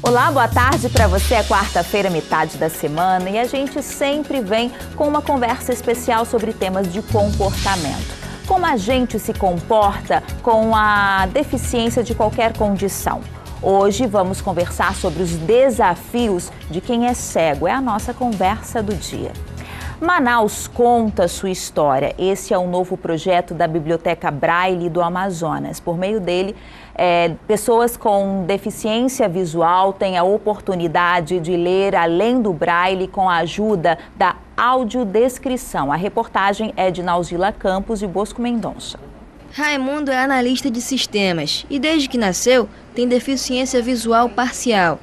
Olá, boa tarde para você. É quarta-feira, metade da semana, e a gente sempre vem com uma conversa especial sobre temas de comportamento. Como a gente se comporta com a deficiência de qualquer condição. Hoje vamos conversar sobre os desafios de quem é cego. É a nossa conversa do dia. Manaus conta sua história. Esse é um novo projeto da Biblioteca Braille do Amazonas. Por meio dele, pessoas com deficiência visual têm a oportunidade de ler além do Braille com a ajuda da audiodescrição. A reportagem é de Nauzila Campos e Bosco Mendonça. Raimundo é analista de sistemas e desde que nasceu tem deficiência visual parcial.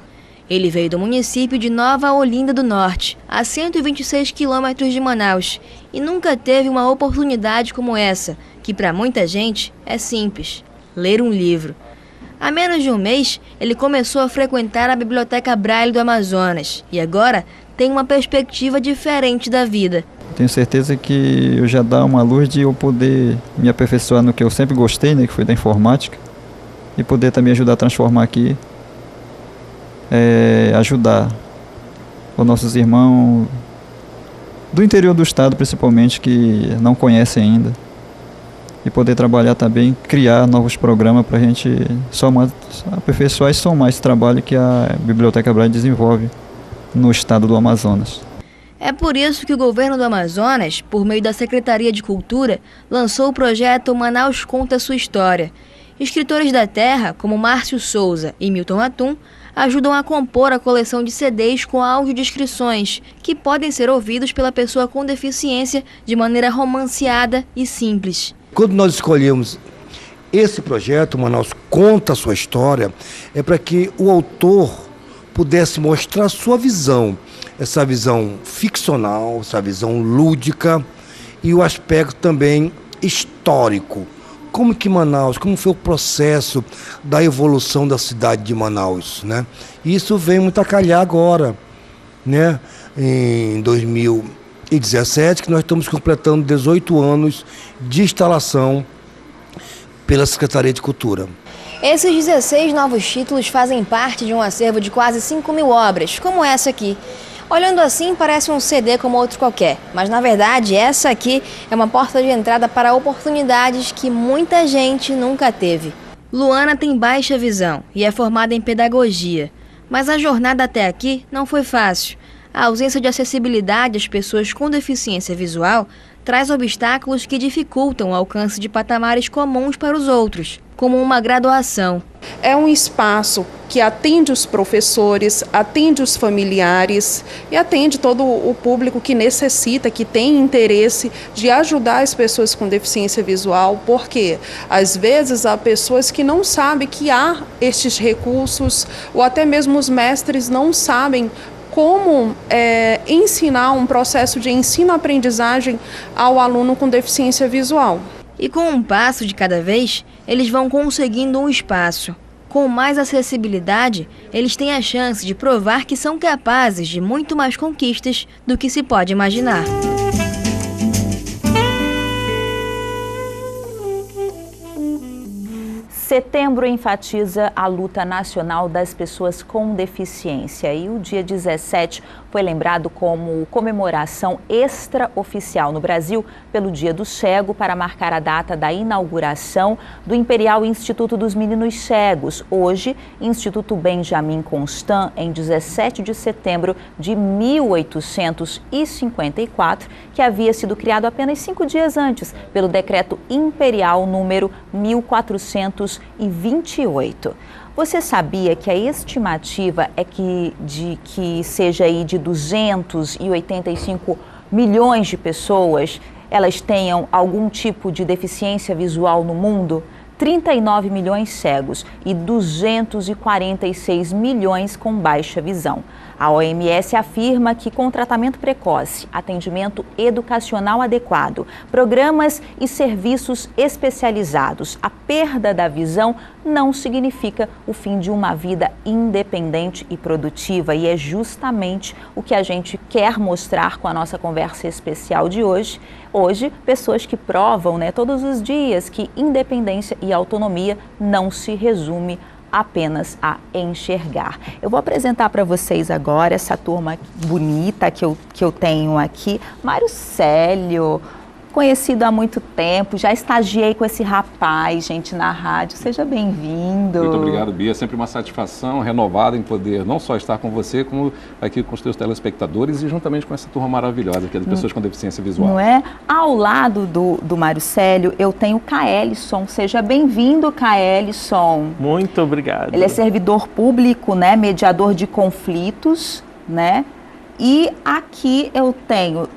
Ele veio do município de Nova Olinda do Norte, a 126 quilômetros de Manaus, e nunca teve uma oportunidade como essa, que para muita gente é simples, ler um livro. Há menos de um mês, ele começou a frequentar a Biblioteca Braille do Amazonas e agora tem uma perspectiva diferente da vida. Tenho certeza que eu já dá uma luz de eu poder me aperfeiçoar no que eu sempre gostei, que foi da informática, e poder também ajudar a transformar aqui, ajudar os nossos irmãos do interior do estado, principalmente, que não conhecem ainda, e poder trabalhar também, criar novos programas para a gente aperfeiçoar e somar esse trabalho que a Biblioteca Braille desenvolve no estado do Amazonas. É por isso que o governo do Amazonas, por meio da Secretaria de Cultura, lançou o projeto Manaus Conta Sua História. Escritores da terra, como Márcio Souza e Milton Atum, ajudam a compor a coleção de CDs com audiodescrições, que podem ser ouvidos pela pessoa com deficiência de maneira romanceada e simples. Quando nós escolhemos esse projeto, Manaus Conta Sua História, é para que o autor pudesse mostrar sua visão, essa visão ficcional, essa visão lúdica e o aspecto também histórico. Como que Manaus, como foi o processo da evolução da cidade de Manaus, né? Isso vem muito a calhar agora, né? Em 2017, que nós estamos completando 18 anos de instalação pela Secretaria de Cultura. Esses 16 novos títulos fazem parte de um acervo de quase 5.000 obras, como essa aqui. Olhando assim, parece um CD como outro qualquer, mas na verdade essa aqui é uma porta de entrada para oportunidades que muita gente nunca teve. Luana tem baixa visão e é formada em pedagogia, mas a jornada até aqui não foi fácil. A ausência de acessibilidade às pessoas com deficiência visual traz obstáculos que dificultam o alcance de patamares comuns para os outros, como uma graduação. É um espaço que atende os professores, atende os familiares e atende todo o público que necessita, que tem interesse de ajudar as pessoas com deficiência visual, porque às vezes há pessoas que não sabem que há estes recursos, ou até mesmo os mestres não sabem como ensinar um processo de ensino-aprendizagem ao aluno com deficiência visual. E com um passo de cada vez, eles vão conseguindo um espaço. Com mais acessibilidade, eles têm a chance de provar que são capazes de muito mais conquistas do que se pode imaginar. Setembro enfatiza a luta nacional das pessoas com deficiência e o dia 17 foi lembrado como comemoração extraoficial no Brasil pelo Dia do Cego para marcar a data da inauguração do Imperial Instituto dos Meninos Cegos, hoje Instituto Benjamin Constant, em 17 de setembro de 1854, que havia sido criado apenas 5 dias antes pelo Decreto Imperial número 1428. Você sabia que a estimativa é que seja aí de 285 milhões de pessoas, elas tenham algum tipo de deficiência visual no mundo? 39 milhões cegos e 246 milhões com baixa visão. A OMS afirma que com tratamento precoce, atendimento educacional adequado, programas e serviços especializados, a perda da visão não significa o fim de uma vida independente e produtiva. E é justamente o que a gente quer mostrar com a nossa conversa especial de hoje. Hoje, pessoas que provam, todos os dias que independência e autonomia não se resume apenas a enxergar. Eu vou apresentar para vocês agora essa turma bonita que eu tenho aqui. Mário Célio, conhecido há muito tempo, já estagiei com esse rapaz, gente, na rádio. Seja bem-vindo. Muito obrigado, Bia. É sempre uma satisfação renovada em poder não só estar com você, como aqui com os teus telespectadores e juntamente com essa turma maravilhosa que é de pessoas com deficiência visual. Não é? Ao lado do Mário Célio, eu tenho o Kaelson. Seja bem-vindo, Kaelson. Muito obrigado. Ele é servidor público, né? Mediador de conflitos, né? E aqui eu tenho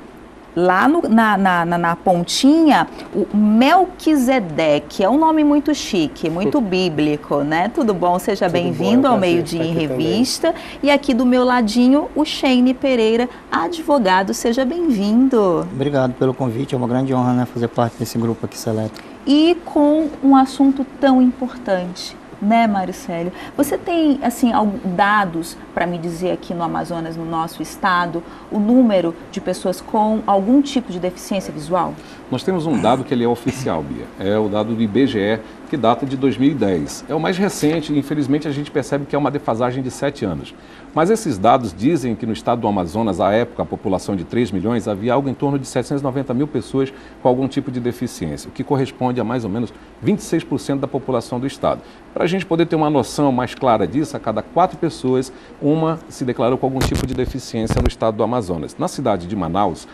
lá na pontinha, o Melquisedeque, é um nome muito chique, muito bíblico, né? Tudo bom? Seja bem-vindo ao Meio-Dia em Revista. E aqui do meu ladinho, o Sheine Pereira, advogado. Seja bem-vindo. Obrigado pelo convite, é uma grande honra, né, fazer parte desse grupo aqui seleto. E com um assunto tão importante, né, Mário Célio? Você tem, assim, dados para me dizer aqui no Amazonas, no nosso estado, o número de pessoas com algum tipo de deficiência visual? Nós temos um dado que ele é oficial, Bia. É o dado do IBGE, que data de 2010. É o mais recente e, infelizmente, a gente percebe que é uma defasagem de 7 anos. Mas esses dados dizem que no estado do Amazonas, à época, a população de 3 milhões, havia algo em torno de 790 mil pessoas com algum tipo de deficiência, o que corresponde a mais ou menos 26% da população do estado. Para a gente poder ter uma noção mais clara disso, a cada 4 pessoas, uma se declarou com algum tipo de deficiência no estado do Amazonas. Na cidade de Manaus,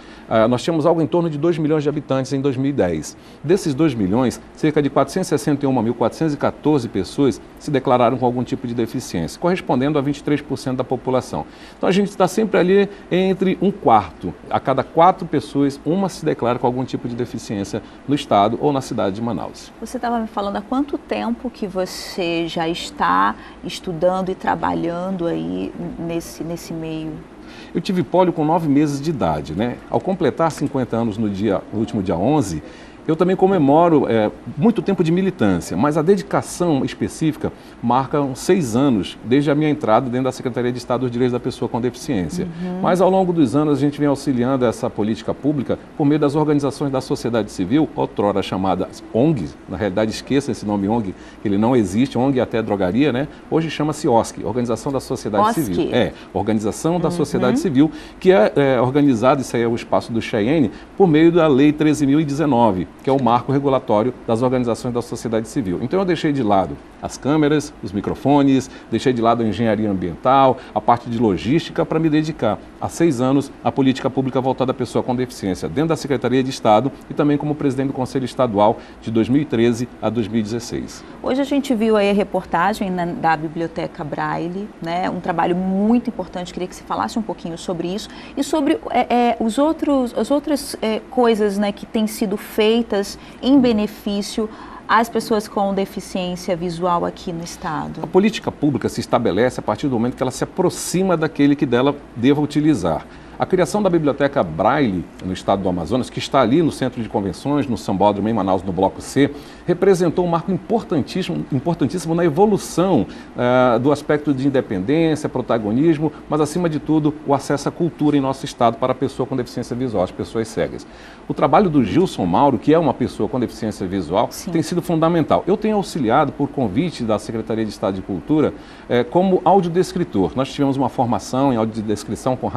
nós tínhamos algo em torno de 2 milhões de habitantes em 2010. Desses 2 milhões, cerca de 461.414 pessoas se declararam com algum tipo de deficiência, correspondendo a 23% da população. Então a gente está sempre ali entre um quarto. A cada 4 pessoas, uma se declara com algum tipo de deficiência no estado ou na cidade de Manaus. Você estava me falando há quanto tempo que você já está estudando e trabalhando aí nesse meio? Eu tive pólio com 9 meses de idade, né? Ao completar 50 anos no último dia 11, eu também comemoro muito tempo de militância, mas a dedicação específica marca uns 6 anos, desde a minha entrada dentro da Secretaria de Estado dos Direitos da Pessoa com Deficiência. Mas ao longo dos anos a gente vem auxiliando essa política pública por meio das organizações da sociedade civil, outrora chamadas ONGs, na realidade esqueça esse nome ONG, que ele não existe, ONG até drogaria, né? Hoje chama-se OSC, Organização da Sociedade Civil. Organização da Sociedade Civil, que é organizada, isso aí é o espaço do Cheyenne, por meio da Lei 13.019, que é o marco regulatório das organizações da sociedade civil. Então eu deixei de lado as câmeras, os microfones, deixei de lado a engenharia ambiental, a parte de logística, para me dedicar há 6 anos à política pública voltada à pessoa com deficiência, dentro da Secretaria de Estado e também como presidente do Conselho Estadual de 2013 a 2016. Outro Hoje a gente viu aí a reportagem da Biblioteca Braille, né? Um trabalho muito importante, queria que você falasse um pouquinho sobre isso e sobre as outras coisas, né, que têm sido feitas em benefício às pessoas com deficiência visual aqui no estado. A política pública se estabelece a partir do momento que ela se aproxima daquele que dela deva utilizar. A criação da Biblioteca Braille no estado do Amazonas, que está ali no Centro de Convenções, no Sambódromo em Manaus, no Bloco C, representou um marco importantíssimo na evolução do aspecto de independência, protagonismo, mas acima de tudo o acesso à cultura em nosso estado para a pessoa com deficiência visual, as pessoas cegas. O trabalho do Gilson Mauro, que é uma pessoa com deficiência visual, Sim. tem sido fundamental. Eu tenho auxiliado, por convite da Secretaria de Estado de Cultura, como audiodescritor. Nós tivemos uma formação em audiodescrição com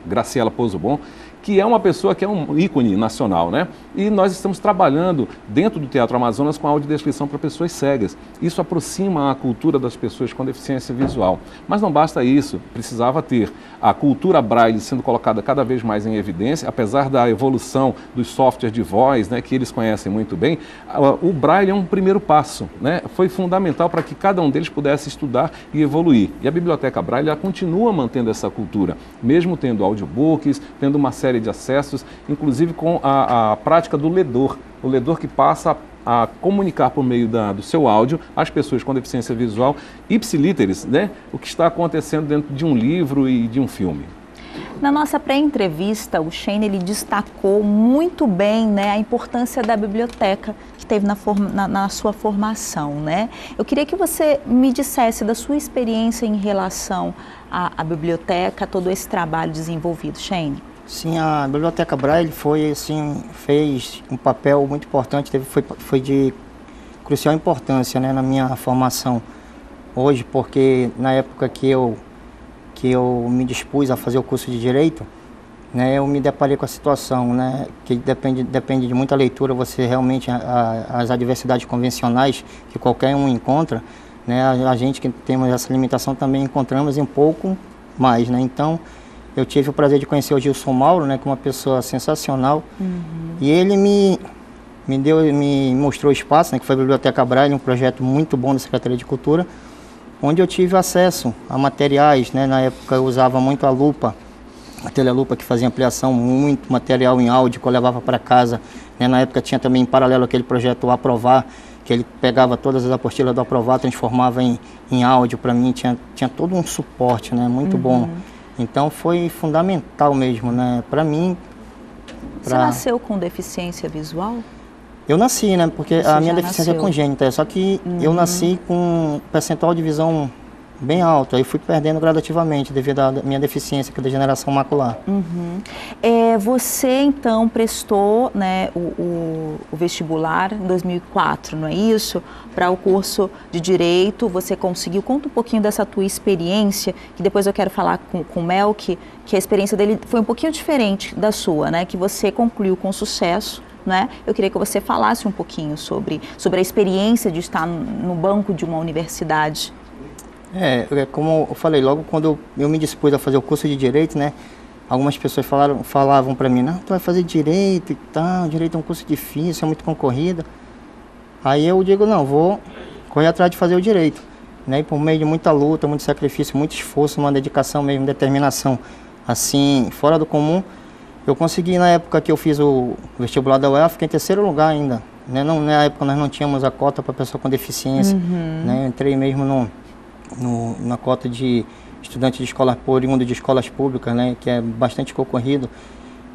Graciela Pozobon, que é uma pessoa que é um ícone nacional, né? E nós estamos trabalhando dentro do Teatro Amazonas com a audiodescrição para pessoas cegas. Isso aproxima a cultura das pessoas com deficiência visual. Mas não basta isso, precisava ter a cultura Braille sendo colocada cada vez mais em evidência, apesar da evolução dos softwares de voz, né, que eles conhecem muito bem. O Braille é um primeiro passo, né? Foi fundamental para que cada um deles pudesse estudar e evoluir. E a Biblioteca Braille ela continua mantendo essa cultura, mesmo tendo audiobooks, tendo uma série de acessos, inclusive com a prática do ledor, o ledor que passa a comunicar por meio do seu áudio às pessoas com deficiência visual, ipsilíteres, né, o que está acontecendo dentro de um livro e de um filme. Na nossa pré-entrevista, o Sheine ele destacou muito bem, né, a importância da biblioteca que teve na sua formação, né? Eu queria que você me dissesse da sua experiência em relação à biblioteca, a todo esse trabalho desenvolvido, Sheine. Sim, a Biblioteca Braille fez um papel muito importante, foi de crucial importância, né, na minha formação. hoje, porque na época que eu me dispus a fazer o curso de Direito, né, eu me deparei com a situação, né, que depende de muita leitura, você realmente, as adversidades convencionais que qualquer um encontra, né, a gente que temos essa limitação também encontramos e um pouco mais, né, então eu tive o prazer de conhecer o Gilson Mauro, né, que é uma pessoa sensacional, e ele me mostrou o espaço, né, que foi a Biblioteca Braille, um projeto muito bom da Secretaria de Cultura, onde eu tive acesso a materiais, né, na época eu usava muito a lupa, a telelupa, que fazia ampliação, muito material em áudio que eu levava para casa, né, na época tinha também em paralelo aquele projeto Aprovar, que ele pegava todas as apostilas do Aprovar, transformava em áudio para mim, tinha todo um suporte, né, muito bom. Então foi fundamental mesmo, né, para mim. Você nasceu com deficiência visual? Eu nasci, né, porque Você a minha já deficiência nasceu. é congênita, só que eu nasci com um percentual de visão bem alto, aí fui perdendo gradativamente devido à minha deficiência, que é degeneração macular. Você então prestou, né, o vestibular em 2004, não é isso? Para o curso de Direito, você conseguiu. Conta um pouquinho dessa tua experiência, que depois eu quero falar com o Melk, que a experiência dele foi um pouquinho diferente da sua, né? Que você concluiu com sucesso, né? Eu queria que você falasse um pouquinho sobre a experiência de estar no banco de uma universidade. Como eu falei, logo quando eu me dispus a fazer o curso de Direito, né, algumas pessoas falavam para mim, não, tu vai fazer Direito e tal, Direito é um curso difícil, é muito concorrido. Aí eu digo, não, vou correr atrás de fazer o Direito, né, e por meio de muita luta, muito sacrifício, muito esforço, uma dedicação mesmo, determinação, assim, fora do comum, eu consegui, na época que eu fiz o vestibular da UEL, fiquei em terceiro lugar ainda, né, na época nós não tínhamos a cota para pessoa com deficiência, né, eu entrei mesmo na cota de estudante de escola oriundo de escolas públicas, né, que é bastante concorrido,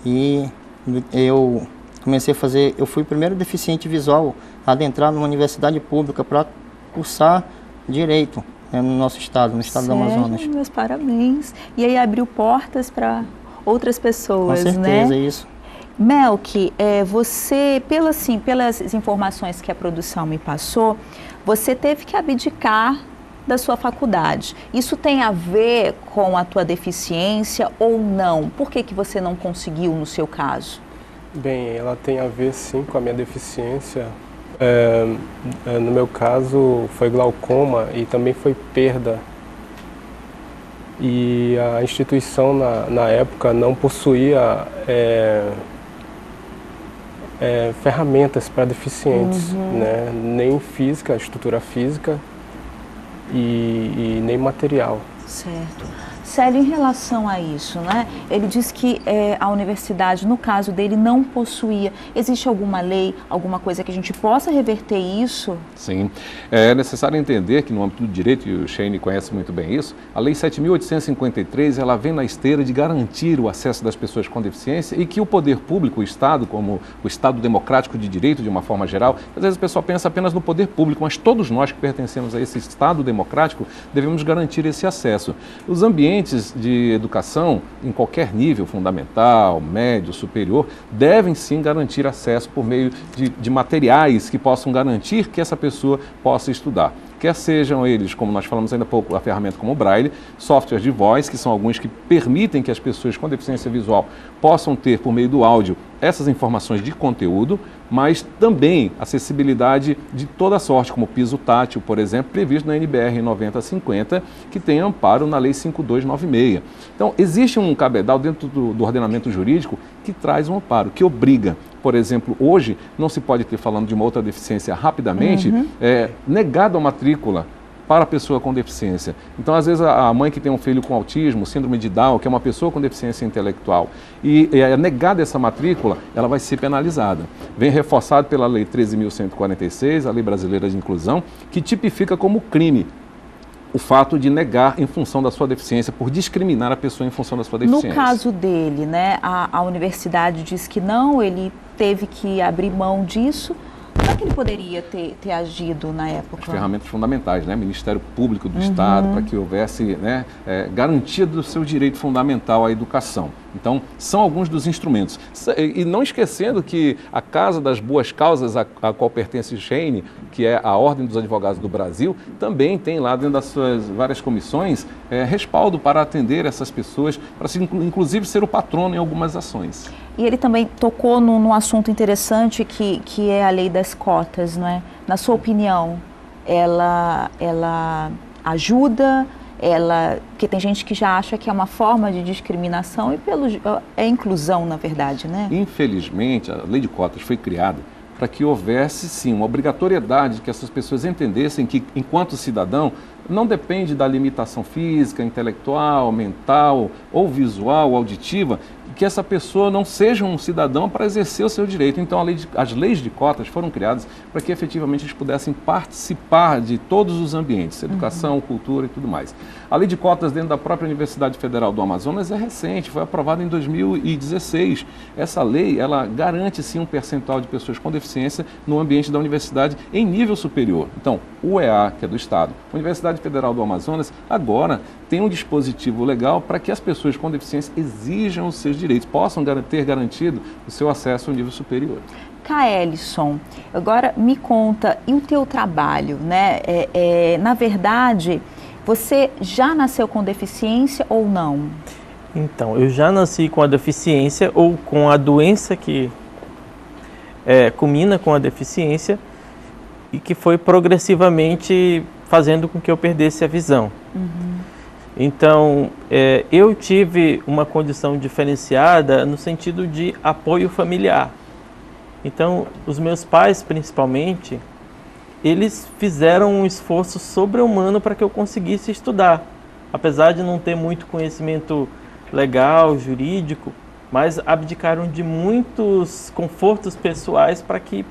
e eu comecei a fazer, eu fui o primeiro deficiente visual a adentrar numa universidade pública para cursar Direito, né, no nosso estado, no estado do Amazonas. Meus parabéns. E aí abriu portas para outras pessoas, Com certeza, né? isso. Melk, você, pelas informações que a produção me passou, você teve que abdicar da sua faculdade. Isso tem a ver com a tua deficiência ou não? Por que você não conseguiu no seu caso? Bem, ela tem a ver sim com a minha deficiência. No meu caso foi glaucoma e também foi perda. E a instituição na época não possuía ferramentas para deficientes, né? Nem física, estrutura física, e nem material. Certo. Célio, em relação a isso, né? Ele diz que a universidade, no caso dele, não possuía. Existe alguma lei, alguma coisa que a gente possa reverter isso? Sim. É necessário entender que no âmbito do direito, e o Shane conhece muito bem isso, a Lei 7.853, ela vem na esteira de garantir o acesso das pessoas com deficiência e que o poder público, o Estado, como o Estado democrático de direito de uma forma geral, às vezes o pessoal pensa apenas no poder público, mas todos nós que pertencemos a esse Estado democrático devemos garantir esse acesso. Os ambientes de educação, em qualquer nível, fundamental, médio, superior, devem sim garantir acesso por meio de materiais que possam garantir que essa pessoa possa estudar. Quer sejam eles, como nós falamos ainda há pouco, a ferramenta como o Braille, softwares de voz, que são alguns que permitem que as pessoas com deficiência visual possam ter, por meio do áudio, essas informações de conteúdo, mas também acessibilidade de toda sorte, como piso tátil, por exemplo, previsto na NBR 9050, que tem amparo na Lei 5296. Então, existe um cabedal dentro do ordenamento jurídico que traz um amparo, que obriga. Por exemplo, hoje, não se pode ter, falando de uma outra deficiência rapidamente, negado a matrícula para a pessoa com deficiência. Então, às vezes, a mãe que tem um filho com autismo, síndrome de Down, que é uma pessoa com deficiência intelectual, e é negada essa matrícula, ela vai ser penalizada. Vem reforçado pela Lei 13.146, a Lei Brasileira de Inclusão, que tipifica como crime o fato de negar em função da sua deficiência, por discriminar a pessoa em função da sua deficiência. No caso dele, né, a universidade diz que não, ele teve que abrir mão disso, Como é que ele poderia ter agido na época? As ferramentas fundamentais, né? Ministério Público do Estado, para que houvesse, né, garantia do seu direito fundamental à educação. Então, são alguns dos instrumentos. E não esquecendo que a Casa das Boas Causas, a qual pertence o Sheine, que é a Ordem dos Advogados do Brasil, também tem lá dentro das suas várias comissões respaldo para atender essas pessoas, para inclusive ser o patrono em algumas ações. E ele também tocou num assunto interessante que é a lei das cotas, não é? Na sua opinião, ela ajuda, porque tem gente que já acha que é uma forma de discriminação é inclusão, na verdade, né? Infelizmente, a lei de cotas foi criada para que houvesse, sim, uma obrigatoriedade que essas pessoas entendessem que, enquanto cidadão, não depende da limitação física, intelectual, mental ou visual, auditiva, que essa pessoa não seja um cidadão para exercer o seu direito. Então, as leis de cotas foram criadas para que efetivamente eles pudessem participar de todos os ambientes, educação, cultura e tudo mais. A lei de cotas dentro da própria Universidade Federal do Amazonas é recente, foi aprovada em 2016. Essa lei, ela garante sim um percentual de pessoas com deficiência no ambiente da universidade em nível superior. Então, o UEA, que é do Estado, a Universidade Federal do Amazonas, agora tem um dispositivo legal para que as pessoas com deficiência exijam os seus direitos, possam ter garantido o seu acesso ao nível superior. Kaelson, agora me conta, e o teu trabalho, né? Na verdade, você já nasceu com deficiência ou não? Então, eu já nasci com a deficiência ou com a doença que culmina com a deficiência e que foi progressivamente fazendo com que eu perdesse a visão. Então, eu tive uma condição diferenciada no sentido de apoio familiar. Então, os meus pais, principalmente, eles fizeram um esforço sobre-humano para que eu conseguisse estudar. Apesar de não ter muito conhecimento legal, jurídico, mas abdicaram de muitos confortos pessoais para que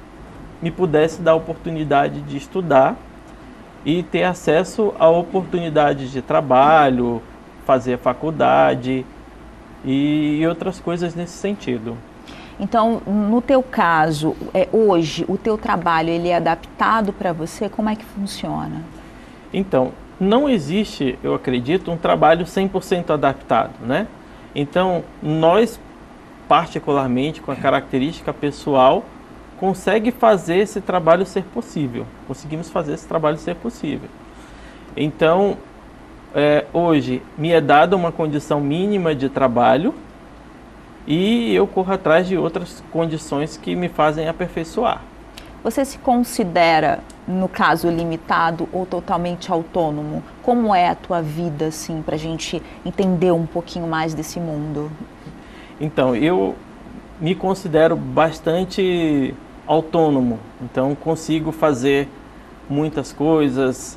me pudesse dar a oportunidade de estudar e ter acesso a oportunidades de trabalho, fazer faculdade e outras coisas nesse sentido. Então, no teu caso, hoje, o teu trabalho ele é adaptado para você? Como é que funciona? Então, não existe, eu acredito, um trabalho 100% adaptado, né? Então, nós, particularmente, com a característica pessoal, consegue fazer esse trabalho ser possível. Conseguimos fazer esse trabalho ser possível. Então, hoje, me é dada uma condição mínima de trabalho e eu corro atrás de outras condições que me fazem aperfeiçoar. Você se considera, no caso, limitado ou totalmente autônomo? Como é a tua vida, assim, para a gente entender um pouquinho mais desse mundo? Então, eu me considero bastante autônomo, então consigo fazer muitas coisas,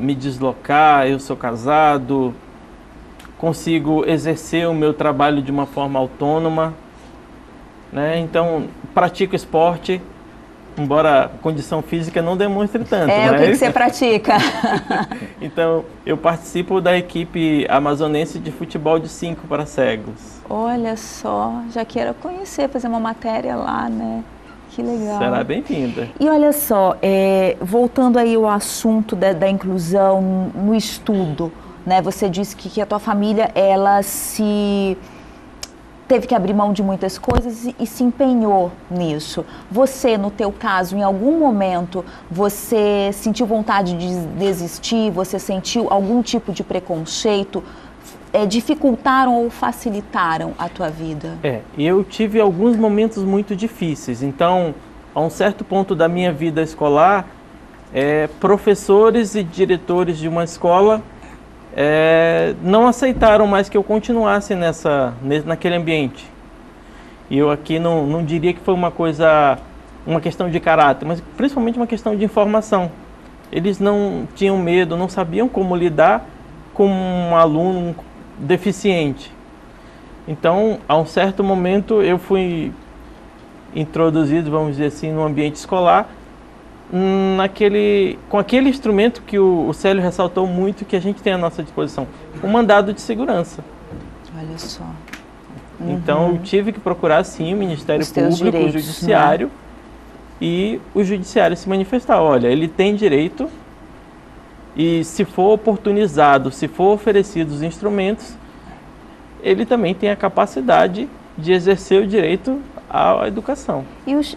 me deslocar, eu sou casado, consigo exercer o meu trabalho de uma forma autônoma, né? Então pratico esporte, embora a condição física não demonstre tanto. O que você pratica? Então eu participo da equipe amazonense de futebol de 5 para cegos. Olha só, já quero conhecer, fazer uma matéria lá, né? Que legal. Será bem-vinda. E olha só, voltando aí ao assunto da inclusão no estudo, né? Você disse que a tua família, ela teve que abrir mão de muitas coisas e se empenhou nisso. Você, no teu caso, em algum momento, você sentiu vontade de desistir? Você sentiu algum tipo de preconceito? Dificultaram ou facilitaram a tua vida? Eu tive alguns momentos muito difíceis. Então, a um certo ponto da minha vida escolar, professores e diretores de uma escola não aceitaram mais que eu continuasse naquele ambiente. E eu aqui não diria que foi uma questão de caráter, mas principalmente uma questão de informação. Eles não tinham medo, não sabiam como lidar com um aluno deficiente. Então, a um certo momento, eu fui introduzido, vamos dizer assim, no ambiente escolar, com aquele instrumento que o Célio ressaltou muito, que a gente tem à nossa disposição, o mandado de segurança. Olha só. Então, eu tive que procurar, sim, o Ministério Público, o Judiciário, e o judiciário se manifestar. Olha, ele tem direito e se for oportunizado, se for oferecido os instrumentos, ele também tem a capacidade de exercer o direito à educação. E os...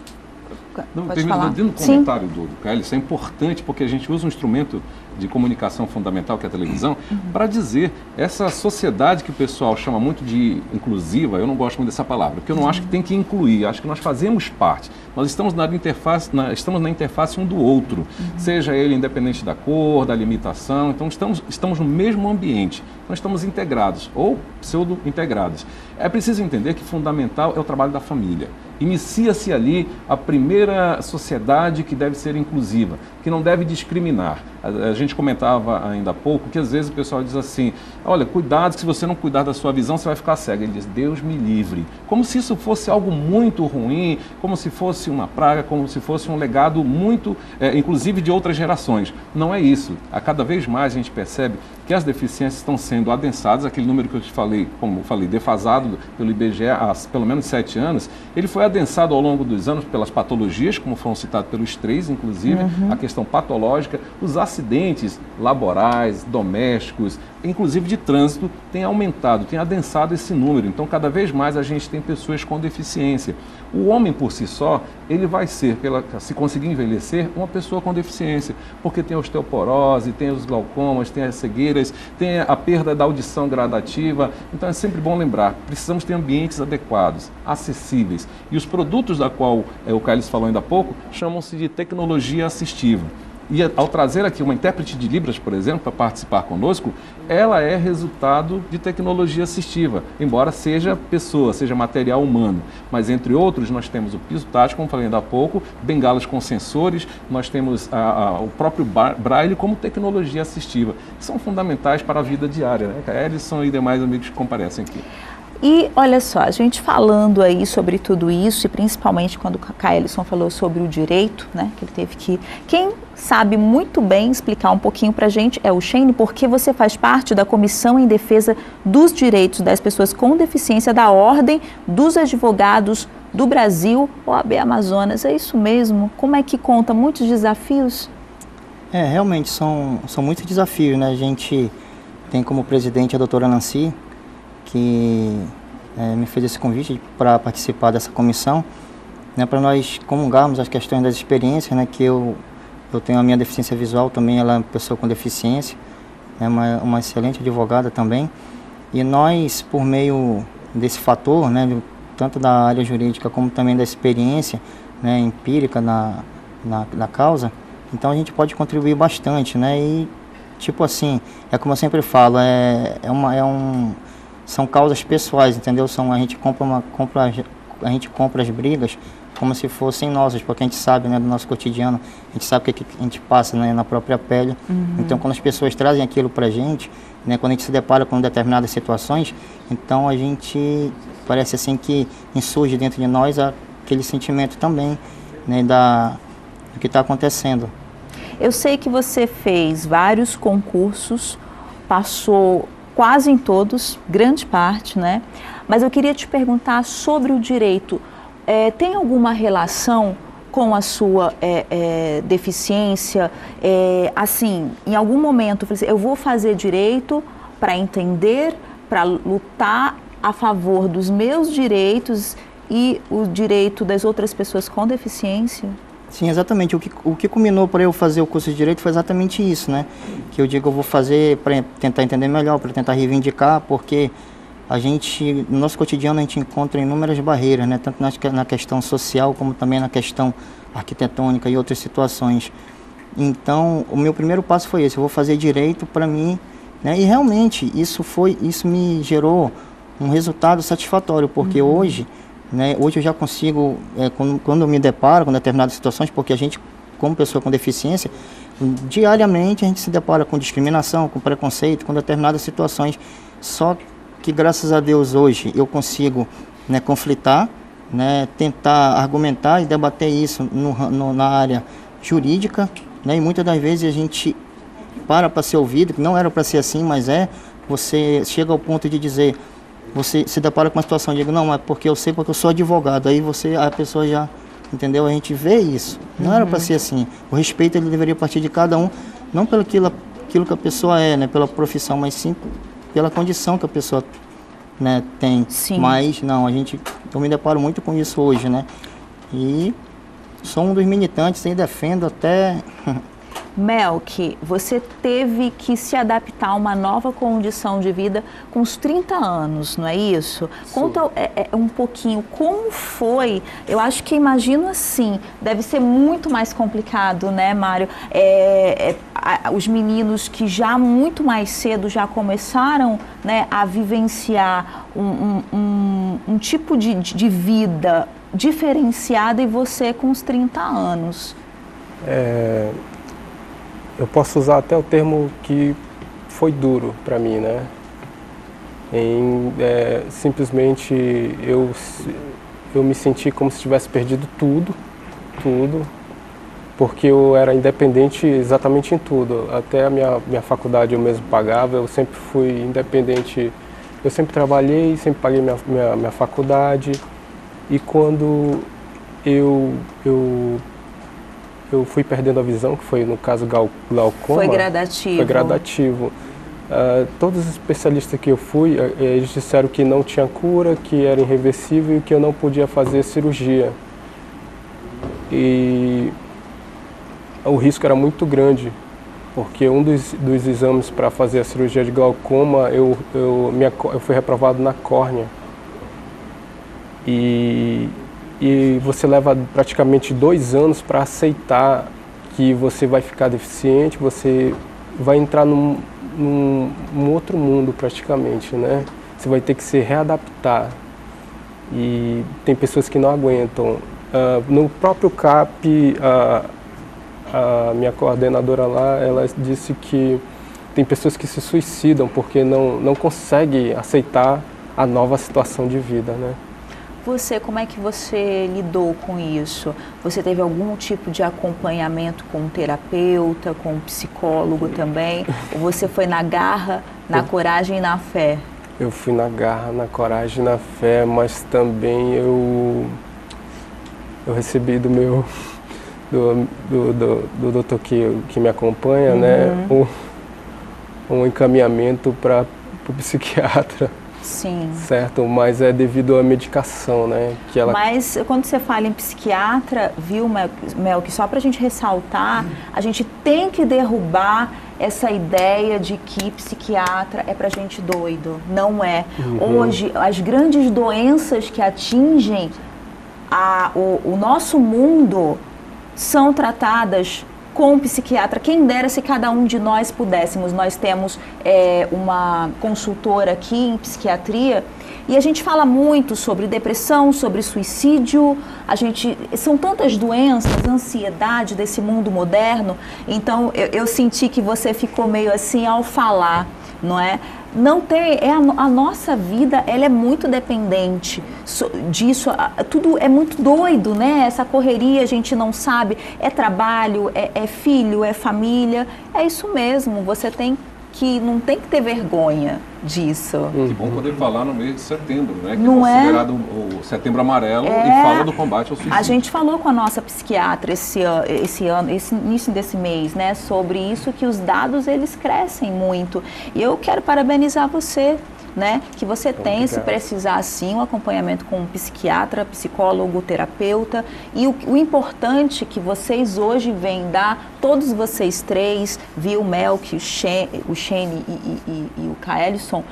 Pode falar. Dentro do comentário do Caio, isso é importante porque a gente usa um instrumento de comunicação fundamental, que é a televisão, para dizer essa sociedade que o pessoal chama muito de inclusiva. Eu não gosto muito dessa palavra, porque eu não acho que tem que incluir, acho que nós fazemos parte. Nós estamos na interface um do outro, seja ele independente da cor, da limitação. Então estamos no mesmo ambiente, nós estamos integrados ou pseudo-integrados. É preciso entender que fundamental é o trabalho da família. Inicia-se ali a primeira sociedade que deve ser inclusiva, que não deve discriminar. A gente comentava ainda há pouco que às vezes o pessoal diz assim, olha, cuidado que se você não cuidar da sua visão, você vai ficar cego. Ele diz, Deus me livre. Como se isso fosse algo muito ruim, como se fosse uma praga, como se fosse um legado muito, inclusive de outras gerações. Não é isso. A cada vez mais a gente percebe que as deficiências estão sendo adensadas. Aquele número que eu te falei, como eu falei, defasado pelo IBGE há pelo menos 7 anos, ele foi adensado ao longo dos anos pelas patologias, como foram citados pelos 3, inclusive, a questão patológica, os acidentes laborais, domésticos, inclusive de trânsito, tem aumentado, tem adensado esse número. Então, cada vez mais a gente tem pessoas com deficiência. O homem, por si só, ele vai ser, se conseguir envelhecer, uma pessoa com deficiência, porque tem a osteoporose, tem os glaucomas, tem as cegueiras, tem a perda da audição gradativa. Então, é sempre bom lembrar, precisamos ter ambientes adequados, acessíveis. E os produtos da qual o Carlos falou ainda há pouco, chamam-se de tecnologia assistiva. E ao trazer aqui uma intérprete de Libras, por exemplo, para participar conosco, ela é resultado de tecnologia assistiva, embora seja pessoa, seja material humano. Mas, entre outros, nós temos o piso tático, como falei ainda há pouco, bengalas com sensores, nós temos o próprio Braille como tecnologia assistiva, que são fundamentais para a vida diária, né? Edson e demais amigos que comparecem aqui. E olha só, a gente falando aí sobre tudo isso, e principalmente quando o Caelison falou sobre o direito, né, que ele teve que... Quem sabe muito bem explicar um pouquinho pra gente é o Shane, porque você faz parte da Comissão em Defesa dos Direitos das Pessoas com Deficiência da Ordem dos Advogados do Brasil, OAB Amazonas. É isso mesmo? Como é que conta? Muitos desafios? Realmente são muitos desafios, né? A gente tem como presidente a doutora Nancy, que me fez esse convite para participar dessa comissão, né, para nós comungarmos as questões das experiências, né, que eu tenho a minha deficiência visual também, ela é uma pessoa com deficiência, é uma excelente advogada também, e nós, por meio desse fator, né, tanto da área jurídica como também da experiência, né, empírica na causa, então a gente pode contribuir bastante, né, e tipo assim, é como eu sempre falo, são causas pessoais, entendeu? A gente compra as brigas como se fossem nossas, porque a gente sabe, né, do nosso cotidiano, a gente sabe o que a gente passa, né, na própria pele. Então, quando as pessoas trazem aquilo pra gente, né, quando a gente se depara com determinadas situações, então a gente parece assim que insurge dentro de nós aquele sentimento também, né, do que está acontecendo. Eu sei que você fez vários concursos, passou quase em todos, grande parte, né? Mas eu queria te perguntar sobre o direito. Tem alguma relação com a sua deficiência? Assim, em algum momento, eu vou fazer direito para entender, para lutar a favor dos meus direitos e o direito das outras pessoas com deficiência? Sim, exatamente. O que culminou para eu fazer o curso de Direito foi exatamente isso, né? Que eu digo, eu vou fazer para tentar entender melhor, para tentar reivindicar, porque no nosso cotidiano, a gente encontra inúmeras barreiras, né? Tanto na questão social, como também na questão arquitetônica e outras situações. Então, o meu primeiro passo foi esse, eu vou fazer Direito para mim, né? E realmente, isso me gerou um resultado satisfatório, porque hoje eu já consigo, quando eu me deparo com determinadas situações, porque a gente, como pessoa com deficiência, diariamente a gente se depara com discriminação, com preconceito, com determinadas situações. Só que, graças a Deus, hoje eu consigo, né, conflitar, né, tentar argumentar e debater isso na área jurídica, né, e muitas das vezes a gente para ser ouvido, que não era para ser assim, mas você chega ao ponto de dizer... Você se depara com uma situação, digo, não, mas porque eu sei, porque eu sou advogado, aí a pessoa já entendeu? A gente vê isso. Não era para ser assim. O respeito ele deveria partir de cada um, não pelo aquilo que a pessoa é, né, pela profissão, mas sim pela condição que a pessoa, né, tem. Sim. Mas não, eu me deparo muito com isso hoje, né? E sou um dos militantes e defendo até... Melqui, você teve que se adaptar a uma nova condição de vida com os 30 anos, não é isso? Sim. Conta um pouquinho como foi. Eu acho que imagino assim, deve ser muito mais complicado, né, Mário? Os meninos que já muito mais cedo já começaram, né, a vivenciar um tipo de vida diferenciada, e você com os 30 anos. Eu posso usar até o termo que foi duro para mim, né? Simplesmente eu me senti como se tivesse perdido tudo, porque eu era independente exatamente em tudo. Até a minha faculdade eu mesmo pagava, eu sempre fui independente, eu sempre trabalhei, sempre paguei minha faculdade. E quando eu fui perdendo a visão, que foi no caso glaucoma. Foi gradativo. Foi gradativo. Todos os especialistas que eu fui, eles disseram que não tinha cura, que era irreversível e que eu não podia fazer cirurgia. E o risco era muito grande, porque um dos exames para fazer a cirurgia de glaucoma, eu fui reprovado na córnea. E você leva praticamente 2 anos para aceitar que você vai ficar deficiente, você vai entrar num outro mundo praticamente, né? Você vai ter que se readaptar. E tem pessoas que não aguentam. No próprio CAP, a minha coordenadora lá, ela disse que tem pessoas que se suicidam porque não conseguem aceitar a nova situação de vida, né? Você, como é que você lidou com isso? Você teve algum tipo de acompanhamento com um terapeuta, com um psicólogo também? Ou você foi na garra, na coragem e na fé? Eu fui na garra, na coragem e na fé, mas também eu recebi do doutor que me acompanha, né, um encaminhamento para o psiquiatra. Sim. Certo, mas é devido à medicação, né? Mas quando você fala em psiquiatra, viu, Melqui, só para a gente ressaltar, a gente tem que derrubar essa ideia de que psiquiatra é para gente doido. Não é. Hoje, as grandes doenças que atingem o nosso mundo são tratadas com o psiquiatra. Quem dera se cada um de nós pudéssemos. Nós temos uma consultora aqui em psiquiatria e a gente fala muito sobre depressão, sobre suicídio. São tantas doenças, ansiedade desse mundo moderno. Então eu senti que você ficou meio assim ao falar, não é? Não tem, a nossa vida, ela é muito dependente disso, tudo é muito doido, né? Essa correria, a gente não sabe, é trabalho, é filho, é família, é isso mesmo, não tem que ter vergonha disso. Que bom poder falar no mês de setembro, né? Que não é considerado o Setembro Amarelo e fala do combate ao suicídio. A gente falou com a nossa psiquiatra esse início desse mês, né? Sobre isso, que os dados, eles crescem muito. E eu quero parabenizar você, né? Que você tem, se precisar sim, um acompanhamento com um psiquiatra, psicólogo, terapeuta. E o importante que vocês hoje vêm dar, todos vocês três, viu, o Melqui, o Shane e o Kaelson,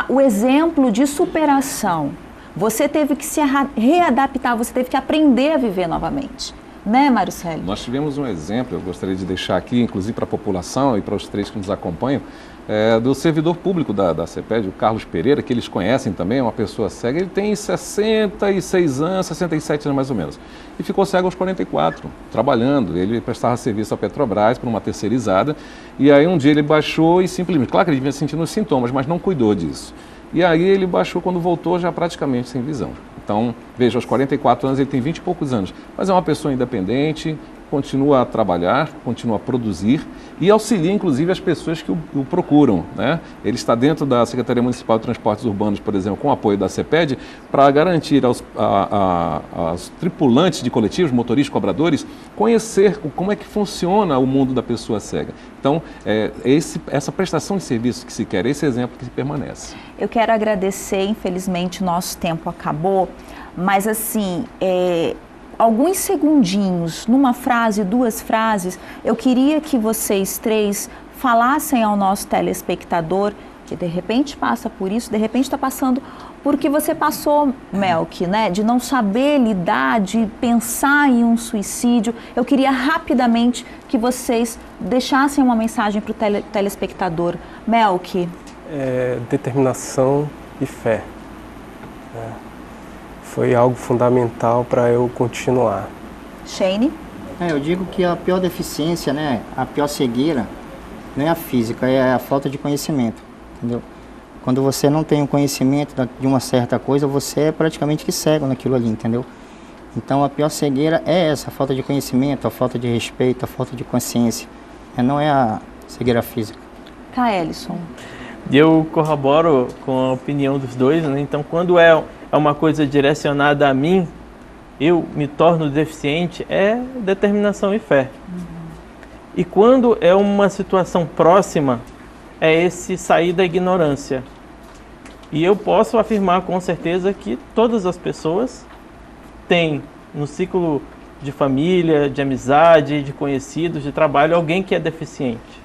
o exemplo de superação. Você teve que se readaptar, você teve que aprender a viver novamente. Né, Maricele? Nós tivemos um exemplo, eu gostaria de deixar aqui, inclusive para a população e para os três que nos acompanham, do servidor público da CEPED, o Carlos Pereira, que eles conhecem também, é uma pessoa cega. Ele tem 66 anos, 67 anos mais ou menos, e ficou cego aos 44, trabalhando. Ele prestava serviço à Petrobras por uma terceirizada, e aí um dia ele baixou e simplesmente, claro que ele vinha sentindo os sintomas, mas não cuidou disso. E aí ele baixou, quando voltou, já praticamente sem visão. Então, veja, aos 44 anos ele tem 20 e poucos anos, mas é uma pessoa independente, continua a trabalhar, continua a produzir e auxilia, inclusive, as pessoas que o procuram, né? Ele está dentro da Secretaria Municipal de Transportes Urbanos, por exemplo, com o apoio da CEPED, para garantir aos tripulantes de coletivos, motoristas, cobradores, conhecer como é que funciona o mundo da pessoa cega. Então, essa prestação de serviço que se quer, esse exemplo que permanece. Eu quero agradecer, infelizmente o nosso tempo acabou, mas assim, alguns segundinhos, numa frase, 2 frases, eu queria que vocês 3 falassem ao nosso telespectador que de repente passa por isso, de repente está passando por que você passou, Melk, né? De não saber lidar, de pensar em um suicídio. Eu queria rapidamente que vocês deixassem uma mensagem para o telespectador. Melk. Determinação e fé. Foi algo fundamental para eu continuar. Shane? Eu digo que a pior deficiência, né, a pior cegueira, não é a física, é a falta de conhecimento, entendeu? Quando você não tem o conhecimento de uma certa coisa, você é praticamente que cego naquilo ali, entendeu? Então a pior cegueira é essa, a falta de conhecimento, a falta de respeito, a falta de consciência. Não é a cegueira física. Kaelison. Eu corroboro com a opinião dos dois, né? Então quando é uma coisa direcionada a mim, eu me torno deficiente, é determinação e fé. E quando é uma situação próxima, é esse sair da ignorância. E eu posso afirmar com certeza que todas as pessoas têm no ciclo de família, de amizade, de conhecidos, de trabalho, alguém que é deficiente.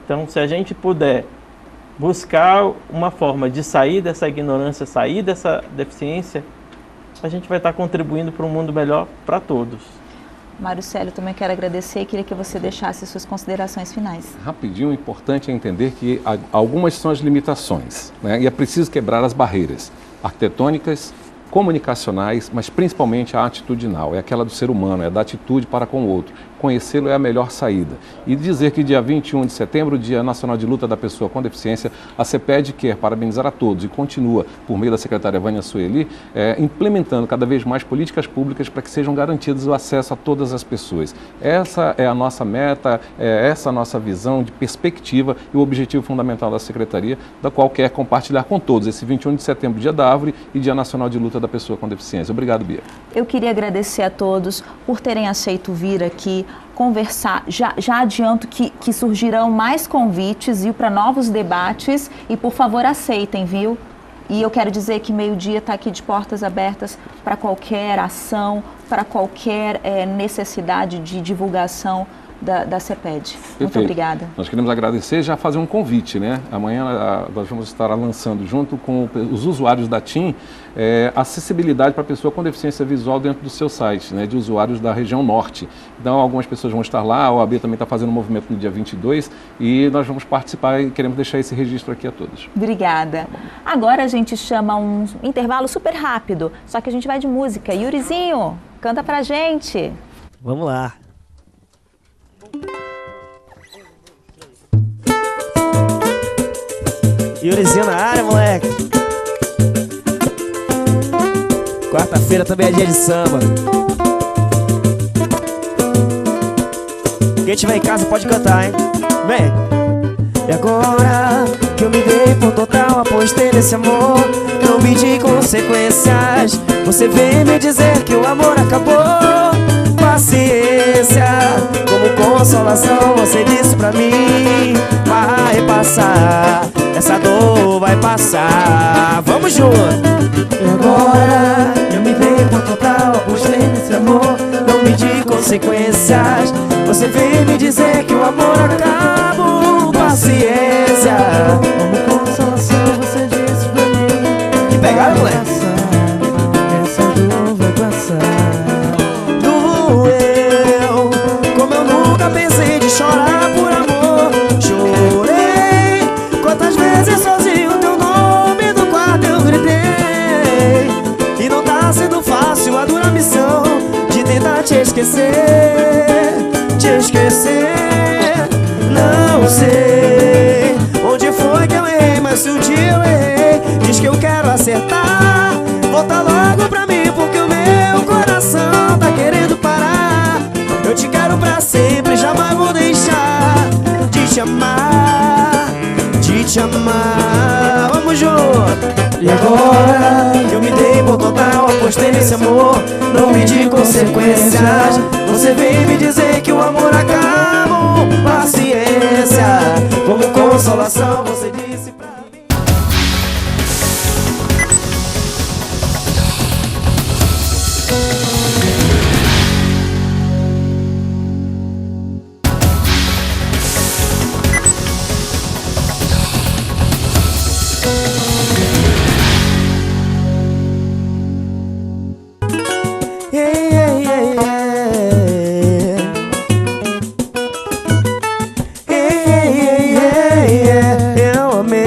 Então, se a gente puder buscar uma forma de sair dessa ignorância, sair dessa deficiência, a gente vai estar contribuindo para um mundo melhor para todos. Mário Célio, também quero agradecer e queria que você deixasse suas considerações finais. Rapidinho, o importante é entender que algumas são as limitações, né? E é preciso quebrar as barreiras arquitetônicas, comunicacionais, mas principalmente a atitudinal, é aquela do ser humano, é da atitude para com o outro. Conhecê-lo é a melhor saída. E dizer que dia 21 de setembro, Dia Nacional de Luta da Pessoa com Deficiência, a CEPED quer parabenizar a todos e continua, por meio da secretária Vânia Sueli, implementando cada vez mais políticas públicas para que sejam garantidos o acesso a todas as pessoas. Essa é a nossa meta, essa a nossa visão de perspectiva e o objetivo fundamental da secretaria, da qual quer compartilhar com todos esse 21 de setembro, Dia da Árvore e Dia Nacional de Luta da Pessoa com Deficiência. Obrigado, Bia. Eu queria agradecer a todos por terem aceito vir aqui conversar. Já adianto que surgirão mais convites para novos debates e, por favor, aceitem, viu? E eu quero dizer que meio-dia está aqui de portas abertas para qualquer ação, para qualquer necessidade de divulgação da CEPED. Perfeito. Muito obrigada. Nós queremos agradecer e já fazer um convite, né? Amanhã nós vamos estar lançando, junto com os usuários da TIM, acessibilidade para a pessoa com deficiência visual dentro do seu site, né? De usuários da região norte. Então, algumas pessoas vão estar lá, a OAB também está fazendo um movimento no dia 22 e nós vamos participar e queremos deixar esse registro aqui a todos. Obrigada. Agora a gente chama um intervalo super rápido, só que a gente vai de música. Yurizinho, canta pra gente. Vamos lá. Yurizinho na área, moleque. Quarta-feira também é dia de samba. Quem tiver em casa pode cantar, hein? Vem! E agora que eu me dei por total, apostei nesse amor, não pedi consequências. Você vem me dizer que o amor acabou. Paciência, como consolação, você disse pra mim: vai passar, essa dor vai passar. Vamos junto! E agora eu me dei por total, apostei nesse amor, não pedi consequências. Você vem me dizer que o amor acabou. Paciência, como consolação, você disse pra mim: que pegada, moleque! Essa dor vai passar. Doeu, como eu nunca pensei de chorar por amor. Chorei, quantas vezes sozinho teu nome no quarto eu gritei. E não tá sendo fácil a dura missão de tentar te esquecer. Te esquecer. Não sei onde foi que eu errei, mas se um dia eu errei, diz que eu quero acertar. Volta logo pra mim, porque o meu coração tá querendo parar. Eu te quero chamar. Vamos junto! E agora eu me dei por total, apostei nesse amor, não medi consequências. Você vem me dizer que o amor acabou. Paciência, como consolação você disse pra mim. Eu amei.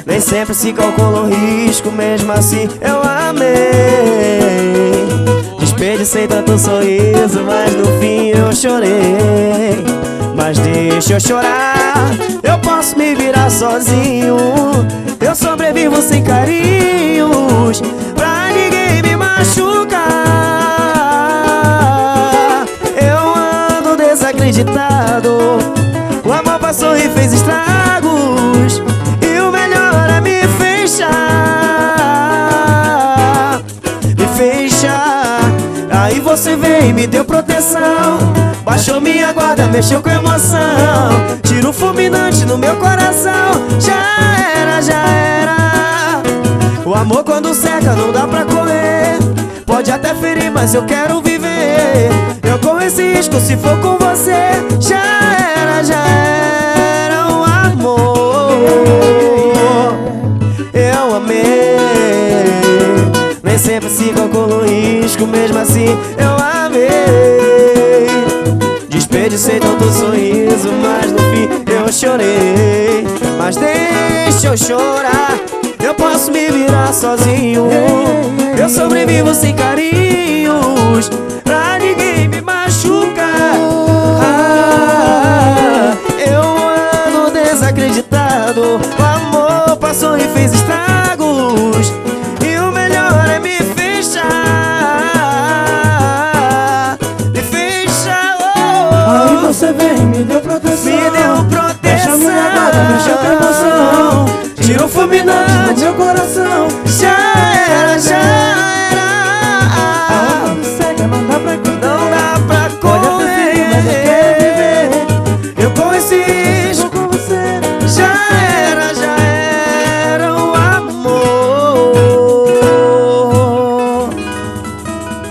Nem sempre se calcula o risco, mesmo assim eu amei. Desperdicei tanto sorriso, mas no fim eu chorei. Mas deixa eu chorar, eu posso me virar sozinho. Eu sobrevivo sem carinhos, pra ninguém me machucar. Eu ando desacreditado, o amor passou e fez estragos, e o melhor é me fechar. Me fechar. Aí você veio e me deu proteção, baixou minha guarda, mexeu com emoção, tiro fulminante no meu coração. Já era, já era. O amor quando seca não dá pra correr, pode até ferir, mas eu quero viver. Eu corro esse risco se for com você. Já era, já era o amor. Eu amei. Nem sempre se calcula o risco, mesmo assim eu amei. Desperdicei tanto sorriso, mas no fim eu chorei. Mas deixa eu chorar, eu posso me virar sozinho. Eu sobrevivo sem carinhos, pra ninguém me machucar. Eu ando desacreditado, o amor passou e fez estragos, e o melhor é me fechar. Me fechar. Aí você vem, me deu proteção, me deu proteção. Deixa minha guarda, mexeu com emoção, tirou fulminante no meu coração. Já era, já era. A onda seca, não dá pra correr, não dá pra pode até ferir, mas eu quero viver. Eu corro esse risco com você. Já era o amor.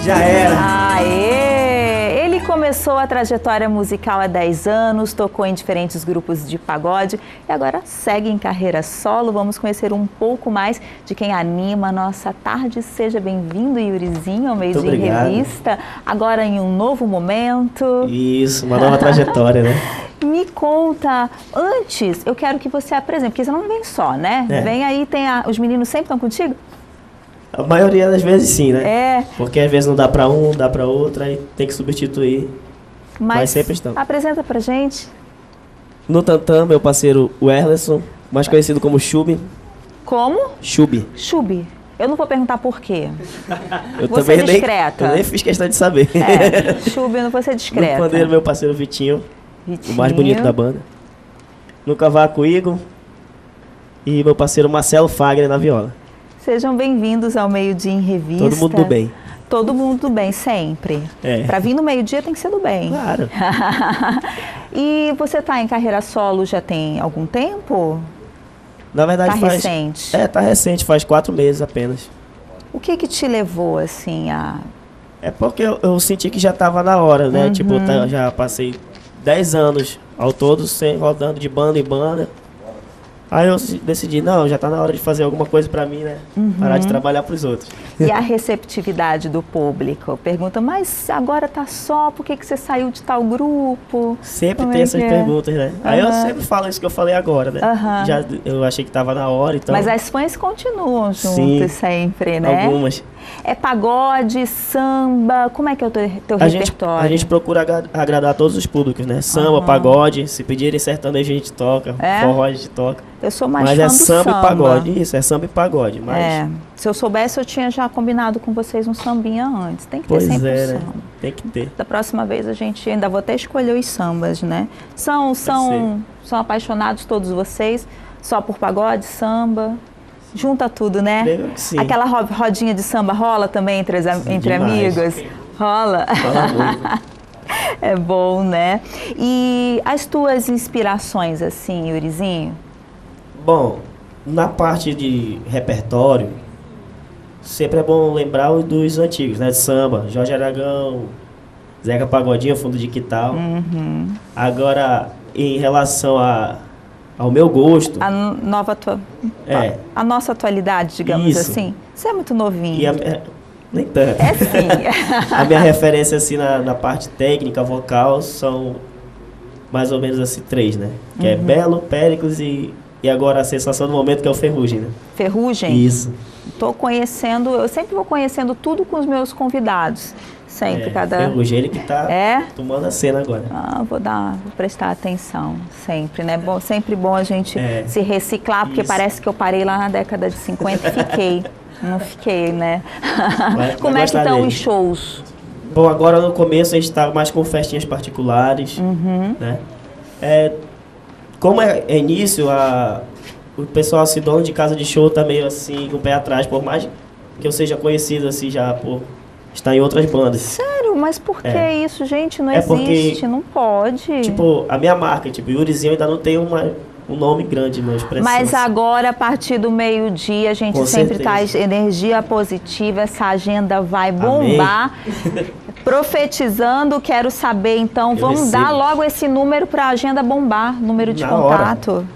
Já era. Aê! Ele começou a trajetória musical há 10 anos, tocou em diferentes grupos de pagode e agora segue em carreira solo. Vamos conhecer um pouco mais de quem anima a nossa tarde. Seja bem-vindo, Yurizinho, ao Meio Dia em Revista. Agora em um novo momento. Isso, uma nova trajetória, né? Me conta, antes eu quero que você apresente, porque você não vem só, né? É. Vem aí, os meninos sempre estão contigo? A maioria das vezes sim, né? É. Porque às vezes não dá pra um, dá pra outra, aí tem que substituir. Mas sempre estão. Apresenta pra gente. No tantã, meu parceiro Werlerson, mais conhecido como Chubi. Como? Chubi. Chubi. Eu não vou perguntar por quê. Eu vou também ser discreta. Eu nem fiz questão de saber. É, Chubi, eu não vou ser discreta. No pandeiro, meu parceiro Vitinho, o mais bonito da banda. No cavaco, Igor. E meu parceiro Marcelo Fagner na viola. Sejam bem-vindos ao Meio Dia em Revista. Todo mundo do bem. Todo mundo do bem, sempre. É. Pra vir no meio-dia tem que ser do bem. Claro. E você tá em carreira solo já tem algum tempo? Na verdade tá recente? Tá recente, faz 4 meses apenas. O que te levou, assim, a... É porque eu senti que já estava na hora, né? Uhum. Tipo, já passei 10 anos ao todo rodando de banda em banda. Aí eu decidi, não, já tá na hora de fazer alguma coisa pra mim, né? Uhum. Parar de trabalhar pros outros. E a receptividade do público? Pergunta, mas agora tá só, por que você saiu de tal grupo? Sempre tem essas perguntas, né? Aí eu sempre falo isso que eu falei agora, né? Já, eu achei que tava na hora, então... Mas as fãs continuam juntas. Sim, sempre, né? Algumas. É pagode, samba, como é que é o teu repertório? A gente procura agradar todos os públicos, né? Samba, pagode, se pedirem sertanejo a gente toca, forró a gente toca. Eu sou mais mas fã é do samba e pagode, isso, é samba e pagode. Mas... Se eu soubesse, eu tinha já combinado com vocês um sambinha antes, tem que ter pois sempre é, um né? samba. Tem que ter. Da próxima vez a gente ainda vou até escolher os sambas, né? São apaixonados todos vocês? Só por pagode, samba? Junta tudo, né? Creio que sim. Aquela rodinha de samba rola também entre amigos? Rola? Rola muito. É bom, né? E as tuas inspirações, assim, Yurizinho? Bom, na parte de repertório, sempre é bom lembrar os dos antigos, né? De samba, Jorge Aragão, Zeca Pagodinho, Fundo de Quintal. Agora, em relação ao meu gosto... A nossa atualidade, digamos assim. Você é muito novinho. Nem tanto. É sim. A minha referência, assim, na parte técnica, vocal, são mais ou menos assim 3, né? Que é Belo, Péricles e agora a sensação do momento, que é o Ferrugem, né? Ferrugem? Isso. Estou conhecendo, eu sempre vou conhecendo tudo com os meus convidados. Sempre, Ferrugem, ele que tá tomando a cena agora. Vou prestar atenção, sempre, né? Sempre bom a gente se reciclar, porque parece que eu parei lá na década de 50 e fiquei. Não fiquei, né? Como é que estão os shows? Bom, agora no começo a gente está mais com festinhas particulares, né? Como é início, o pessoal assim, dono de casa de show tá meio assim, com o pé atrás, por mais que eu seja conhecido assim já por estar em outras bandas. Sério? Mas por que isso, gente? Não existe, porque, não pode. Tipo, a minha marca, tipo, Yurizinho ainda não tem um nome grande na expressão. Mas agora, a partir do meio-dia, a gente com sempre traz energia positiva, essa agenda vai bombar. Profetizando, quero saber, então, vamos dar logo esse número para a agenda bombar, número de contato.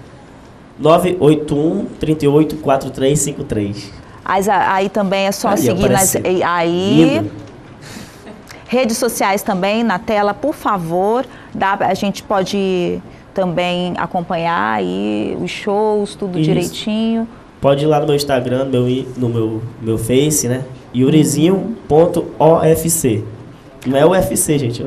981-384353. Aí também é só seguir redes sociais também, na tela, por favor. A gente pode também acompanhar aí os shows, tudo direitinho. Pode ir lá no meu Instagram, no meu Face, né? yurizinho.ofc. Não é UFC, gente.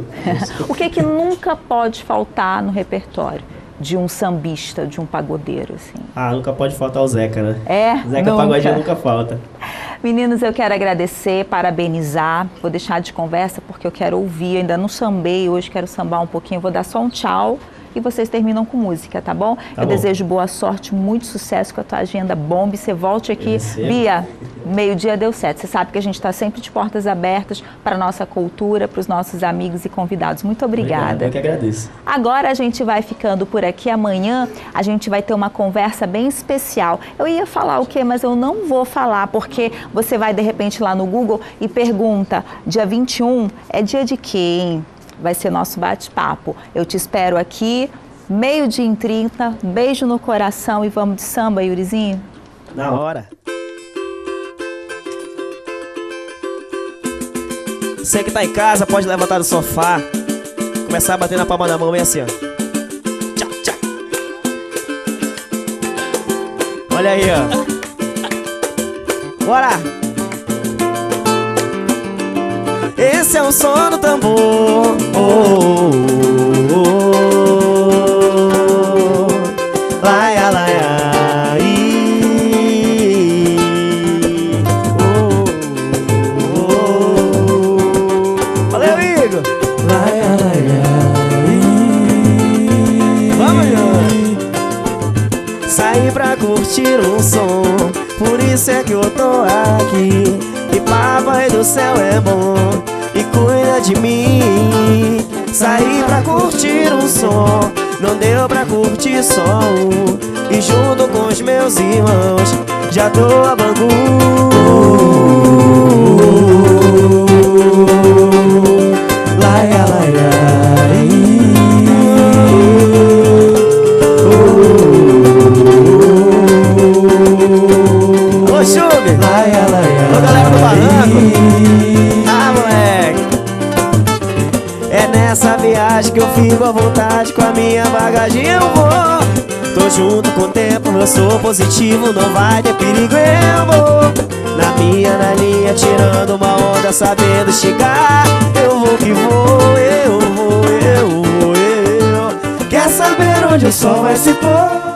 O que nunca pode faltar no repertório de um sambista, de um pagodeiro, assim? Nunca pode faltar o Zeca, né? Zeca nunca. Pagodinho nunca falta. Meninos, eu quero agradecer, parabenizar. Vou deixar de conversa porque eu quero ouvir. Eu ainda não sambei hoje, quero sambar um pouquinho. Vou dar só um tchau e vocês terminam com música, tá bom? Eu desejo boa sorte, muito sucesso, com a tua agenda bombe. Você volte aqui. Bia, meio-dia deu certo. Você sabe que a gente está sempre de portas abertas para a nossa cultura, para os nossos amigos e convidados. Muito obrigada. Eu que agradeço. Agora a gente vai ficando por aqui. Amanhã a gente vai ter uma conversa bem especial. Eu ia falar o quê, mas eu não vou falar, porque você vai de repente lá no Google e pergunta, dia 21 é dia de quê, hein? Vai ser nosso bate-papo. Eu te espero aqui, 12h30. Beijo no coração e vamos de samba, Yurizinho? Na hora. Você que tá em casa, pode levantar do sofá, começar a bater na palma da mão bem assim, ó. Tchá, tchá. Olha aí, ó. Bora! Esse é o som do tambor. Laia, laia, valeu, Igor. Laia, laia, vamos, saí pra curtir um som, por isso é que eu tô aqui. E papai do céu é bom e cuida de mim. Saí pra curtir um som, não deu pra curtir só um. E junto com os meus irmãos já tô a Bangu. laia, laia, Alô, Chube! laia, laia. Alô, galera do Barranco! Moleque! É nessa viagem que eu fico à vontade, com a minha bagagem eu vou. Tô junto com o tempo, eu sou positivo, não vai ter perigo, eu vou. Na linha, tirando uma onda, sabendo chegar. Eu vou que vou, eu vou. Quer saber onde o sol vai se pôr?